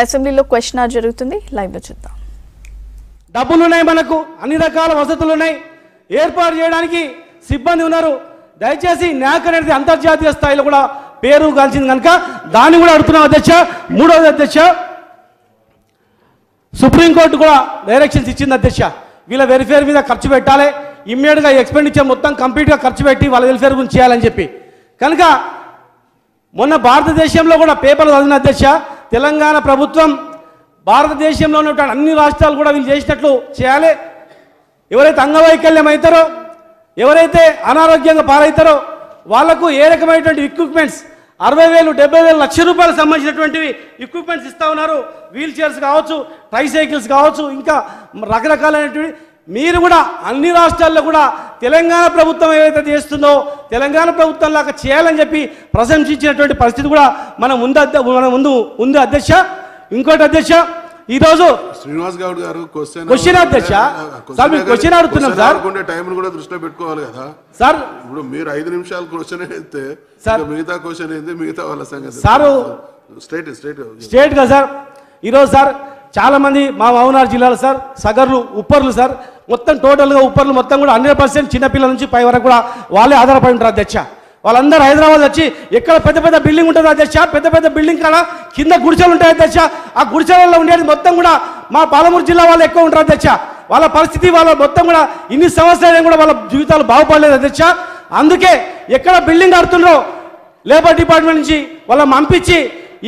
అసెంబ్లీలో question hour జరుగుతుంది, live లో చూద్దాం. డబ్బులు ఉన్నాయి, మనకు అన్ని రకాల వసతులు ఉన్నాయి, ఏర్పాటు చేయడానికి సిబ్బంది ఉన్నారు. దయచేసి న్యాక్ అనేది అంతర్జాతీయ స్థాయిలో కూడా పేరు గాల్చింది కనుక దాన్ని కూడా అడుగుతున్నాం అధ్యక్ష. మూడవది అధ్యక్ష, సుప్రీంకోర్టు కూడా డైరెక్షన్స్ ఇచ్చింది అధ్యక్ష. వీళ్ళ వెల్ఫేర్ మీద ఖర్చు పెట్టాలి, ఇమ్మీడియట్గా ఎక్స్పెండిచర్ మొత్తం కంప్లీట్గా ఖర్చు పెట్టి వాళ్ళ వెల్ఫేర్ గురించి చేయాలని చెప్పి. కనుక మొన్న భారతదేశంలో కూడా పేపర్లు చదివిన అధ్యక్ష, తెలంగాణ ప్రభుత్వం భారతదేశంలో ఉన్నటువంటి అన్ని రాష్ట్రాలు కూడా వీళ్ళు చేసినట్లు చేయాలి. ఎవరైతే అంగవైకల్యం అవుతారో, ఎవరైతే అనారోగ్యంగా పాలవుతారో వాళ్లకు ఏ రకమైనటువంటి ఎక్విప్మెంట్స్ 60,000, 70,000, ₹1,00,000 సంబంధించినటువంటివి ఎక్విప్మెంట్స్ ఇస్తూ ఉన్నారు. వీల్ చైర్స్ కావచ్చు, ట్రైసైకిల్స్ కావచ్చు, ఇంకా రకరకాలైనటువంటి. మీరు కూడా అన్ని రాష్ట్రాల్లో కూడా తెలంగాణ ప్రభుత్వం ఏదైతే చేస్తుందో తెలంగాణ ప్రభుత్వం లాగా చేయాలని చెప్పి ప్రశంసించినటువంటి పరిస్థితి కూడా మన ముందు ఉంది అధ్యక్ష. ఇంకోటి అధ్యక్ష, ఈరోజు శ్రీనివాస్ గౌడ్ గారు క్వశ్చన్ అధ్యక్ష సార్, మీరు క్వశ్చన్ అడుగుతున్నాం సార్, టైం కూడా దృష్టిలో పెట్టుకోవాలి కదా సార్. ఇప్పుడు మీరు 5 నిమిషాలు క్వశ్చన్ అయితే మిగతా క్వశ్చన్ ఏంది, మిగతా వాళ్ళ సంగతి సార్. స్టేట్ గా సార్, ఈరోజు సార్ చాలా మంది మా మహబూబ్నగర్ జిల్లాలో సార్ సగర్లు, ఉప్పర్లు సార్, మొత్తం టోటల్గా ఉప్పర్లు మొత్తం కూడా 100% చిన్నపిల్లల నుంచి పై వరకు కూడా వాళ్ళే ఆధారపడి ఉంటారు అధ్యక్ష. వాళ్ళందరూ హైదరాబాద్ వచ్చి ఎక్కడ పెద్ద పెద్ద బిల్డింగ్ ఉంటుంది అధ్యక్ష, పెద్ద పెద్ద బిల్డింగ్ కాడ కింద గుడిసెలు ఉంటాయి అధ్యక్ష. ఆ గుడిసెలలో ఉండేది మొత్తం కూడా మా పాలమూరు జిల్లా వాళ్ళు ఎక్కువ ఉంటారు అధ్యక్ష. వాళ్ళ పరిస్థితి వాళ్ళ మొత్తం కూడా ఇన్ని సంవత్సరాలు కూడా వాళ్ళ జీవితాలు బాగుపడలేదు అధ్యక్ష. అందుకే ఎక్కడ బిల్డింగ్ కడుతున్నారో లేబర్ డిపార్ట్మెంట్ నుంచి వాళ్ళని పంపించి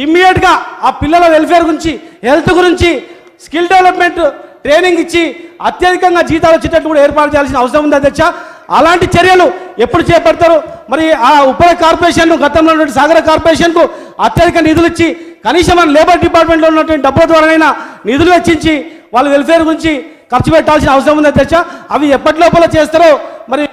ఇమ్మీడియట్గా ఆ పిల్లల వెల్ఫేర్ గురించి, హెల్త్ గురించి, స్కిల్ డెవలప్మెంట్ ట్రైనింగ్ ఇచ్చి అత్యధికంగా జీతాలు వచ్చేటట్టు కూడా ఏర్పాటు చేయాల్సిన అవసరం ఉంది అధ్యక్ష. అలాంటి చర్యలు ఎప్పుడు చేపడతారు? మరి ఆ ఉప్పర కార్పొరేషన్, గతంలో ఉన్నటువంటి సాగర కార్పొరేషన్కు అత్యధిక నిధులు ఇచ్చి కనీసం మన లేబర్ డిపార్ట్మెంట్లో ఉన్నటువంటి డబ్బుల ద్వారానైనా నిధులు వెచ్చించి వాళ్ళ వెల్ఫేర్ గురించి ఖర్చు పెట్టాల్సిన అవసరం ఉంది అధ్యక్ష. అవి ఎప్పటి లోపల చేస్తారో మరి